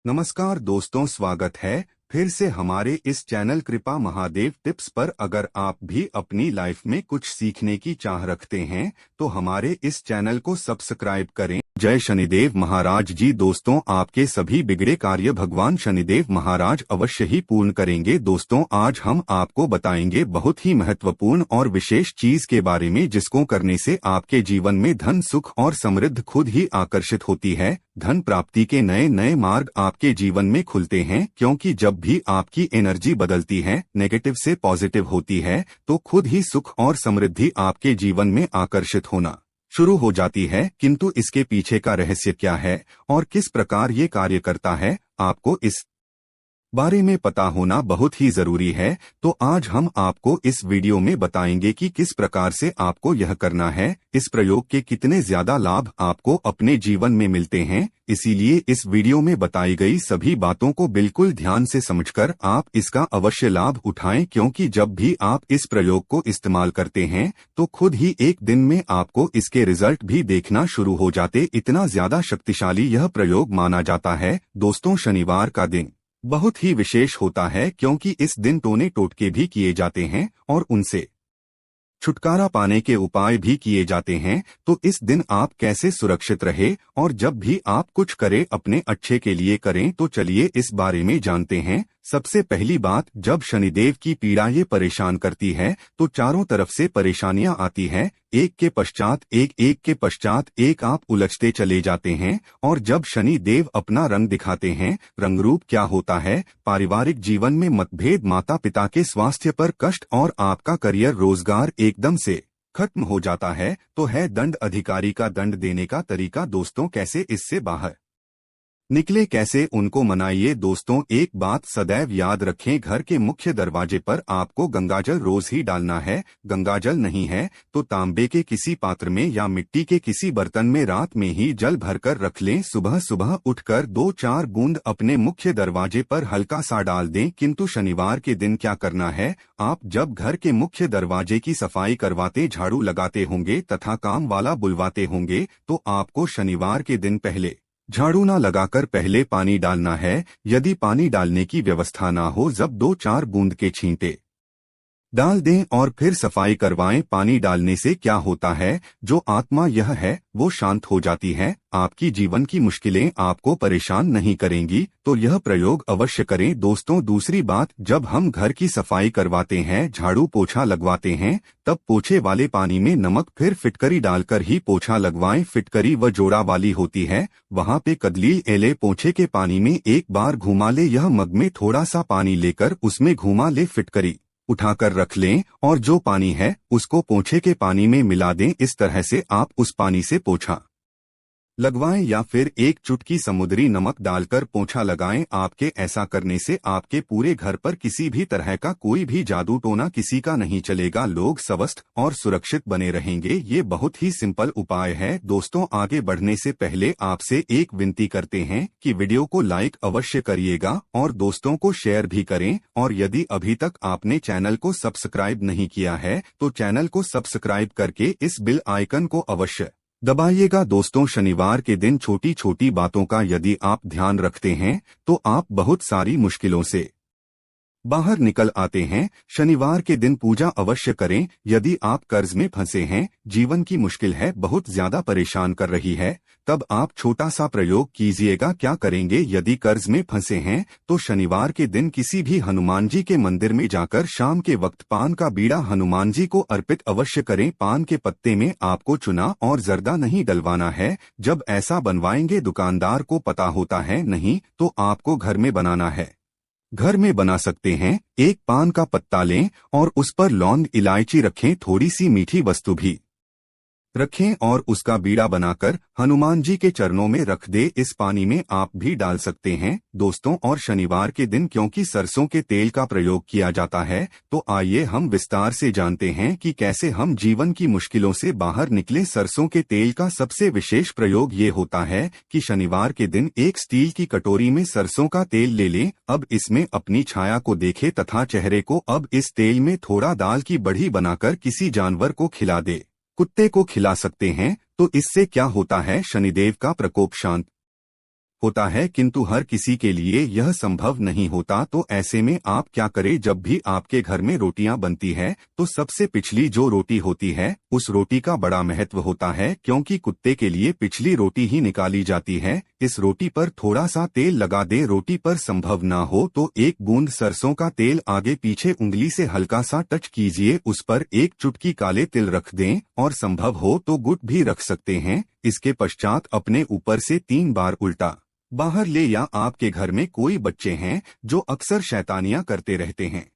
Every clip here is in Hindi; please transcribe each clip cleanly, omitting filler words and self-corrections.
नमस्कार दोस्तों, स्वागत है फिर से हमारे इस चैनल कृपा महादेव टिप्स पर। अगर आप भी अपनी लाइफ में कुछ सीखने की चाह रखते हैं तो हमारे इस चैनल को सब्सक्राइब करें। जय शनिदेव महाराज जी। दोस्तों, आपके सभी बिगड़े कार्य भगवान शनिदेव महाराज अवश्य ही पूर्ण करेंगे। दोस्तों, आज हम आपको बताएंगे बहुत ही महत्वपूर्ण और विशेष चीज के बारे में, जिसको करने से आपके जीवन में धन, सुख और समृद्धि खुद ही आकर्षित होती है। धन प्राप्ति के नए नए मार्ग आपके जीवन में खुलते हैं, क्योंकि जब भी आपकी एनर्जी बदलती है, नेगेटिव से पॉजिटिव होती है, तो खुद ही सुख और समृद्धि आपके जीवन में आकर्षित होना शुरू हो जाती है। किंतु इसके पीछे का रहस्य क्या है और किस प्रकार ये कार्य करता है, आपको इस बारे में पता होना बहुत ही जरूरी है। तो आज हम आपको इस वीडियो में बताएंगे कि किस प्रकार से आपको यह करना है, इस प्रयोग के कितने ज्यादा लाभ आपको अपने जीवन में मिलते हैं। इसीलिए इस वीडियो में बताई गई सभी बातों को बिल्कुल ध्यान से समझकर आप इसका अवश्य लाभ उठाएं, क्योंकि जब भी आप इस प्रयोग को इस्तेमाल करते हैं तो खुद ही एक दिन में आपको इसके रिजल्ट भी देखना शुरू हो जाते। इतना ज्यादा शक्तिशाली यह प्रयोग माना जाता है। दोस्तों, शनिवार का दिन बहुत ही विशेष होता है, क्योंकि इस दिन टोने टोटके भी किए जाते हैं और उनसे छुटकारा पाने के उपाय भी किए जाते हैं। तो इस दिन आप कैसे सुरक्षित रहे और जब भी आप कुछ करें अपने अच्छे के लिए करें, तो चलिए इस बारे में जानते हैं। सबसे पहली बात, जब शनिदेव की पीड़ा ये परेशान करती है तो चारों तरफ से परेशानियां आती हैं, एक के पश्चात एक, एक के पश्चात एक आप उलझते चले जाते हैं। और जब शनि देव अपना रंग दिखाते हैं, रंगरूप क्या होता है, पारिवारिक जीवन में मतभेद, माता पिता के स्वास्थ्य पर कष्ट और आपका करियर, रोजगार एकदम से खत्म हो जाता है, तो है दंड अधिकारी का दंड देने का तरीका। दोस्तों, कैसे इससे बाहर निकले, कैसे उनको मनाइए। दोस्तों, एक बात सदैव याद रखें, घर के मुख्य दरवाजे पर आपको गंगाजल रोज ही डालना है। गंगाजल नहीं है तो तांबे के किसी पात्र में या मिट्टी के किसी बर्तन में रात में ही जल भरकर रख लें। सुबह सुबह उठकर 2-4 बूंद अपने मुख्य दरवाजे पर हल्का सा डाल दें। किंतु शनिवार के दिन क्या करना है, आप जब घर के मुख्य दरवाजे की सफाई करवाते, झाड़ू लगाते होंगे तथा काम वाला बुलवाते होंगे, तो आपको शनिवार के दिन पहले झाड़ू ना लगाकर पहले पानी डालना है। यदि पानी डालने की व्यवस्था ना हो, जब 2-4 बूंद के छींटे डाल दें और फिर सफाई करवाएं। पानी डालने से क्या होता है, जो आत्मा यह है वो शांत हो जाती है, आपकी जीवन की मुश्किलें आपको परेशान नहीं करेंगी। तो यह प्रयोग अवश्य करें। दोस्तों, दूसरी बात, जब हम घर की सफाई करवाते हैं, झाड़ू पोछा लगवाते हैं, तब पोछे वाले पानी में नमक फिर फिटकरी डालकर ही पोछा लगवाएं। फिटकरी व जोड़ा वाली होती है, वहां पे कदलील एले पोछे के पानी में एक बार घुमा ले। यह मग में थोड़ा सा पानी लेकर उसमें घुमा ले, फिटकरी उठाकर रख लें और जो पानी है उसको पोछे के पानी में मिला दें। इस तरह से आप उस पानी से पोछा लगवाएं या फिर एक चुटकी समुद्री नमक डालकर पोंछा लगाएं। आपके ऐसा करने से आपके पूरे घर पर किसी भी तरह का कोई भी जादू टोना किसी का नहीं चलेगा। लोग स्वस्थ और सुरक्षित बने रहेंगे। ये बहुत ही सिंपल उपाय है। दोस्तों, आगे बढ़ने से पहले आपसे एक विनती करते हैं कि वीडियो को लाइक अवश्य करिएगा और दोस्तों को शेयर भी करें। और यदि अभी तक आपने चैनल को सब्सक्राइब नहीं किया है तो चैनल को सब्सक्राइब करके इस बेल आइकन को अवश्य दबाइएगा। दोस्तों, शनिवार के दिन छोटी छोटी बातों का यदि आप ध्यान रखते हैं तो आप बहुत सारी मुश्किलों से बाहर निकल आते हैं। शनिवार के दिन पूजा अवश्य करें। यदि आप कर्ज में फंसे हैं, जीवन की मुश्किल है, बहुत ज्यादा परेशान कर रही है, तब आप छोटा सा प्रयोग कीजिएगा। क्या करेंगे, यदि कर्ज में फंसे हैं तो शनिवार के दिन किसी भी हनुमान जी के मंदिर में जाकर शाम के वक्त पान का बीड़ा हनुमान जी को अर्पित अवश्य करें। पान के पत्ते में आपको चुना और जर्दा नहीं डलवाना है। जब ऐसा बनवाएंगे, दुकानदार को पता होता है, नहीं तो आपको घर में बनाना है। घर में बना सकते हैं। एक पान का पत्ता लें और उस पर लौंग, इलायची रखें, थोड़ी सी मीठी वस्तु भी रखें और उसका बीड़ा बनाकर हनुमान जी के चरणों में रख दे। इस पानी में आप भी डाल सकते हैं। दोस्तों, और शनिवार के दिन क्योंकि सरसों के तेल का प्रयोग किया जाता है, तो आइए हम विस्तार से जानते हैं कि कैसे हम जीवन की मुश्किलों से बाहर निकले। सरसों के तेल का सबसे विशेष प्रयोग ये होता है कि शनिवार के दिन एक स्टील की कटोरी में सरसों का तेल ले लें। अब इसमें अपनी छाया को देखें तथा चेहरे को अब इस तेल में थोड़ा दाल की बढ़ी बनाकर किसी जानवर को खिला दे। कुत्ते को खिला सकते हैं। तो इससे क्या होता है, शनिदेव का प्रकोप शांत होता है, किंतु हर किसी के लिए यह संभव नहीं होता। तो ऐसे में आप क्या करें, जब भी आपके घर में रोटियां बनती है तो सबसे पिछली जो रोटी होती है उस रोटी का बड़ा महत्व होता है, क्योंकि कुत्ते के लिए पिछली रोटी ही निकाली जाती है। इस रोटी पर थोड़ा सा तेल लगा दे, रोटी पर संभव ना हो तो एक बूंद सरसों का तेल आगे पीछे उंगली से हल्का सा टच कीजिए, उस पर एक चुटकी काले तिल रख दें और संभव हो तो गुड़ भी रख सकते हैं। इसके पश्चात अपने ऊपर से 3 बार उल्टा बाहर ले, या आपके घर में कोई बच्चे हैं जो अक्सर शैतानियां करते रहते हैं,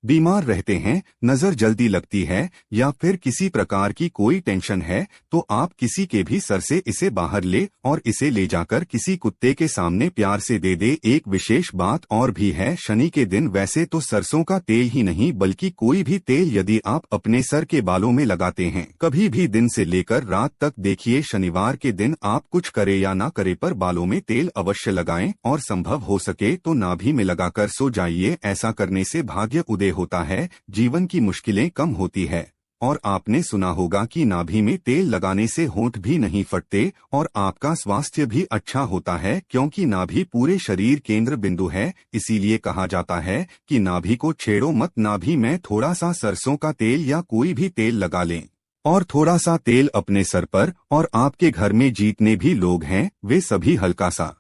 बीमार रहते हैं, नजर जल्दी लगती है, या फिर किसी प्रकार की कोई टेंशन है, तो आप किसी के भी सर से इसे बाहर ले और इसे ले जाकर किसी कुत्ते के सामने प्यार से दे दे। एक विशेष बात और भी है, शनि के दिन वैसे तो सरसों का तेल ही नहीं बल्कि कोई भी तेल यदि आप अपने सर के बालों में लगाते हैं कभी भी दिन से लेकर रात तक, देखिए शनिवार के दिन आप कुछ करे या ना करे पर बालों में तेल अवश्य लगाएं और संभव हो सके तो नाभि में लगाकर सो जाइए। ऐसा करने से भाग्य उदय होता है, जीवन की मुश्किलें कम होती है। और आपने सुना होगा कि नाभि में तेल लगाने से होंठ भी नहीं फटते और आपका स्वास्थ्य भी अच्छा होता है, क्योंकि नाभि पूरे शरीर केंद्र बिंदु है। इसीलिए कहा जाता है कि नाभि को छेड़ो मत, नाभि में थोड़ा सा सरसों का तेल या कोई भी तेल लगा लें और थोड़ा सा तेल अपने सर पर, और आपके घर में जितने भी लोग हैं वे सभी हल्का सा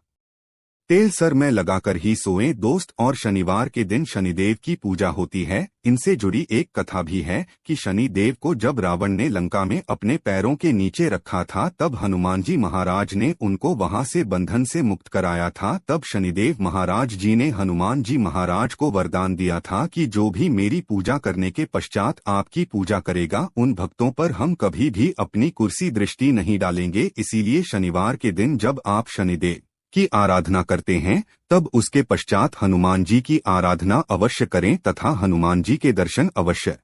तेल सर में लगाकर ही सोएं दोस्त। और शनिवार के दिन शनिदेव की पूजा होती है। इनसे जुड़ी एक कथा भी है कि शनिदेव को जब रावण ने लंका में अपने पैरों के नीचे रखा था तब हनुमान जी महाराज ने उनको वहां से बंधन से मुक्त कराया था। तब शनिदेव महाराज जी ने हनुमान जी महाराज को वरदान दिया था कि जो भी मेरी पूजा करने के पश्चात आपकी पूजा करेगा उन भक्तों पर हम कभी भी अपनी कुर्सी दृष्टि नहीं डालेंगे। इसीलिए शनिवार के दिन जब आप शनिदेव की आराधना करते हैं तब उसके पश्चात हनुमान जी की आराधना अवश्य करें तथा हनुमान जी के दर्शन अवश्य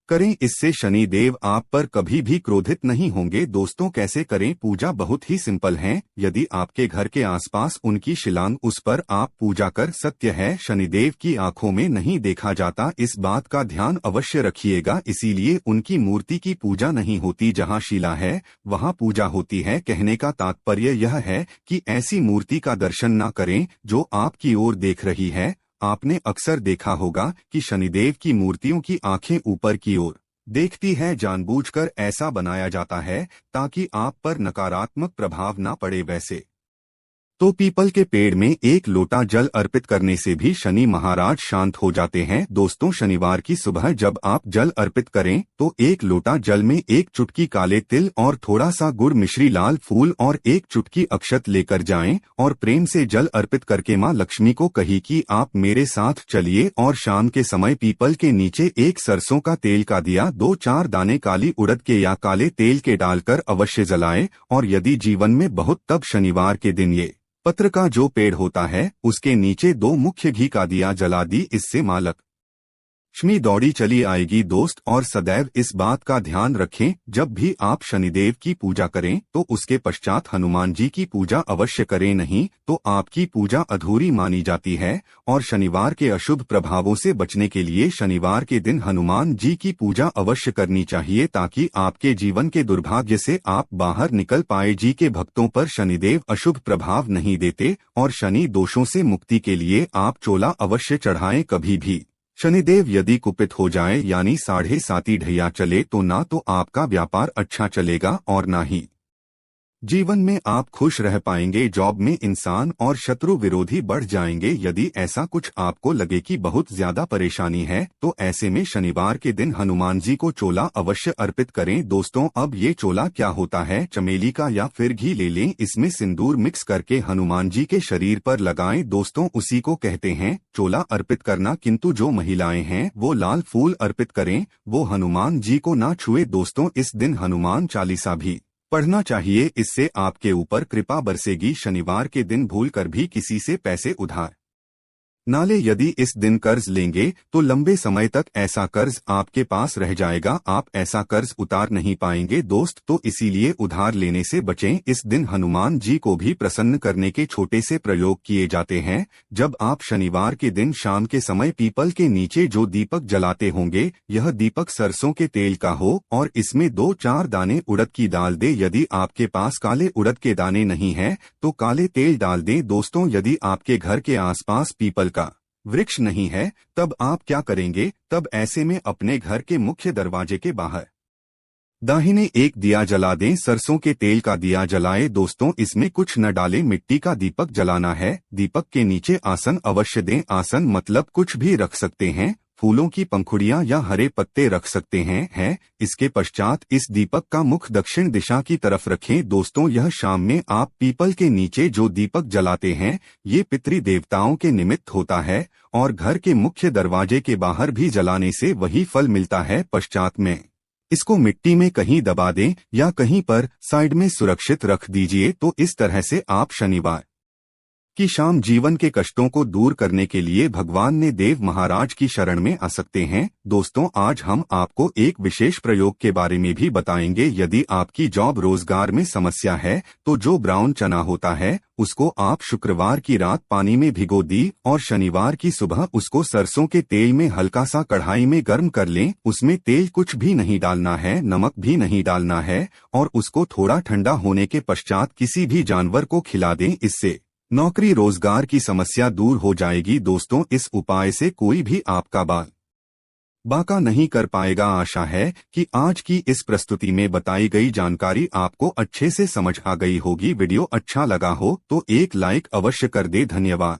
करें। इससे शनि देव आप पर कभी भी क्रोधित नहीं होंगे। दोस्तों, कैसे करें पूजा? बहुत ही सिंपल है। यदि आपके घर के आसपास उनकी शिलांग उस पर आप पूजा कर, सत्य है शनिदेव की आंखों में नहीं देखा जाता, इस बात का ध्यान अवश्य रखिएगा। इसीलिए उनकी मूर्ति की पूजा नहीं होती, जहाँ शिला है वहाँ पूजा होती है। कहने का तात्पर्य यह है कि ऐसी मूर्ति का दर्शन न करें जो आपकी ओर देख रही है। आपने अक्सर देखा होगा कि शनिदेव की मूर्तियों की आंखें ऊपर की ओर देखती है, जानबूझकर ऐसा बनाया जाता है ताकि आप पर नकारात्मक प्रभाव न पड़े। वैसे तो पीपल के पेड़ में एक लोटा जल अर्पित करने से भी शनि महाराज शांत हो जाते हैं। दोस्तों, शनिवार की सुबह जब आप जल अर्पित करें तो एक लोटा जल में एक चुटकी काले तिल और थोड़ा सा गुड़, मिश्री, लाल फूल और एक चुटकी अक्षत लेकर जाएं और प्रेम से जल अर्पित करके मां लक्ष्मी को कही कि आप मेरे साथ चलिए, और शाम के समय पीपल के नीचे एक सरसों का तेल का दिया 2-4 दाने काली उड़द के या काले तेल के डालकर अवश्य जलाएं। और यदि जीवन में बहुत, तब शनिवार के दिन ये पत्र का जो पेड़ होता है उसके नीचे 2 मुख्य घी का दिया जला दी। इससे मां लक्ष्मी दौड़ी चली आएगी दोस्त। और सदैव इस बात का ध्यान रखें, जब भी आप शनिदेव की पूजा करें तो उसके पश्चात हनुमान जी की पूजा अवश्य करें, नहीं तो आपकी पूजा अधूरी मानी जाती है। और शनिवार के अशुभ प्रभावों से बचने के लिए शनिवार के दिन हनुमान जी की पूजा अवश्य करनी चाहिए, ताकि आपके जीवन के दुर्भाग्य से आप बाहर निकल पाए। जी के भक्तों पर शनिदेव अशुभ प्रभाव नहीं देते और शनि दोषों से मुक्ति के लिए आप चोला अवश्य चढ़ाएं। कभी भी शनिदेव यदि कुपित हो जाए यानी 7.5 ढैया चले तो ना तो आपका व्यापार अच्छा चलेगा और ना ही जीवन में आप खुश रह पाएंगे। जॉब में इंसान और शत्रु विरोधी बढ़ जाएंगे। यदि ऐसा कुछ आपको लगे कि बहुत ज्यादा परेशानी है तो ऐसे में शनिवार के दिन हनुमान जी को चोला अवश्य अर्पित करें। दोस्तों, अब ये चोला क्या होता है? चमेली का या फिर घी ले लें, इसमें सिंदूर मिक्स करके हनुमान जी के शरीर पर लगाएं। दोस्तों, उसी को कहते हैं चोला अर्पित करना। किंतु जो महिलाएं हैं वो लाल फूल अर्पित करें, वो हनुमान जी को ना छुए। दोस्तों, इस दिन हनुमान चालीसा भी पढ़ना चाहिए, इससे आपके ऊपर कृपा बरसेगी। शनिवार के दिन भूलकर भी किसी से पैसे उधार नाले यदि इस दिन कर्ज लेंगे तो लंबे समय तक ऐसा कर्ज आपके पास रह जाएगा, आप ऐसा कर्ज उतार नहीं पाएंगे दोस्त, तो इसीलिए उधार लेने से बचें। इस दिन हनुमान जी को भी प्रसन्न करने के छोटे से प्रयोग किए जाते हैं। जब आप शनिवार के दिन शाम के समय पीपल के नीचे जो दीपक जलाते होंगे, यह दीपक सरसों के तेल का हो और इसमें 2-4 दाने उड़द की दाल दे। यदि आपके पास काले उड़द के दाने नहीं हैं तो काले तेल डाल दें दोस्तों। यदि आपके घर के आसपास पीपल का वृक्ष नहीं है तब आप क्या करेंगे, तब ऐसे में अपने घर के मुख्य दरवाजे के बाहर दाहिने एक दिया जला दें, सरसों के तेल का दिया जलाए दोस्तों। इसमें कुछ न डाले, मिट्टी का दीपक जलाना है। दीपक के नीचे आसन अवश्य दें, आसन मतलब कुछ भी रख सकते हैं, फूलों की पंखुड़ियां या हरे पत्ते रख सकते हैं। इसके पश्चात इस दीपक का मुख दक्षिण दिशा की तरफ रखें दोस्तों। यह शाम में आप पीपल के नीचे जो दीपक जलाते हैं ये पितृ देवताओं के निमित्त होता है और घर के मुख्य दरवाजे के बाहर भी जलाने से वही फल मिलता है। पश्चात में इसको मिट्टी में कहीं दबा दें या कहीं पर साइड में सुरक्षित रख दीजिए। तो इस तरह से आप शनिवार की शाम जीवन के कष्टों को दूर करने के लिए भगवान ने देव महाराज की शरण में आ सकते हैं दोस्तों। आज हम आपको एक विशेष प्रयोग के बारे में भी बताएंगे। यदि आपकी जॉब रोजगार में समस्या है तो जो ब्राउन चना होता है उसको आप शुक्रवार की रात पानी में भिगो दी और शनिवार की सुबह उसको सरसों के तेल में हल्का सा कढ़ाई में गर्म कर लें। उसमें तेल कुछ भी नहीं डालना है, नमक भी नहीं डालना है और उसको थोड़ा ठंडा होने के पश्चात किसी भी जानवर को खिला दें। इससे नौकरी रोजगार की समस्या दूर हो जाएगी दोस्तों। इस उपाय से कोई भी आपका बाका नहीं कर पाएगा। आशा है कि आज की इस प्रस्तुति में बताई गई जानकारी आपको अच्छे से समझ आ गई होगी। वीडियो अच्छा लगा हो तो एक लाइक अवश्य कर दे। धन्यवाद।